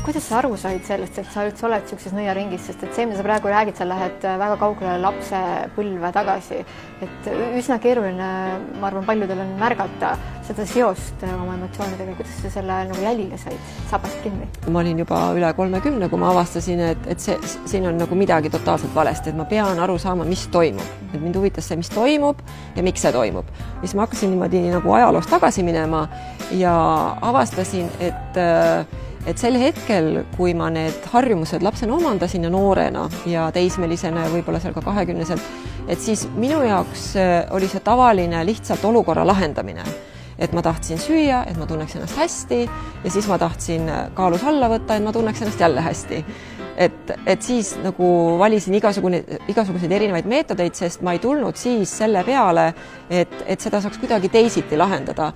kuidas sa aru said sellest, et sa üldse oled niisuguses nõiaringis, sest et see, mida sa praegu räägid, sa lähed väga kaugele lapse põlve tagasi, et üsna keeruline, ma arvan, paljudel on märgata seda seost oma emotsioonidega. Kuidas sa selle nagu jälile said, sabast kinni? Ma olin juba üle 30, kui ma avastasin, et siin on nagu midagi totaalselt valesti, et ma pean aru saama, mis toimub. Et mind huvitas see, mis toimub ja miks see toimub. Siis ma hakkasin niimoodi nagu ajaloost tagasi minema ja avastasin, et sel hetkel, kui ma need harjumused lapsena omandasin ja noorena ja teismelisena ja võib-olla seal ka 20-selt, et siis minu jaoks oli see tavaline lihtsalt olukorra lahendamine. Et ma tahtsin süüa, et ma tunneks ennast hästi ja siis ma tahtsin kaalus alla võtta, et ma tunneks ennast jälle hästi. Et siis nagu valisin igasuguseid erinevaid meetodeid, sest ma ei tulnud siis selle peale, et seda saaks kuidagi teisiti lahendada.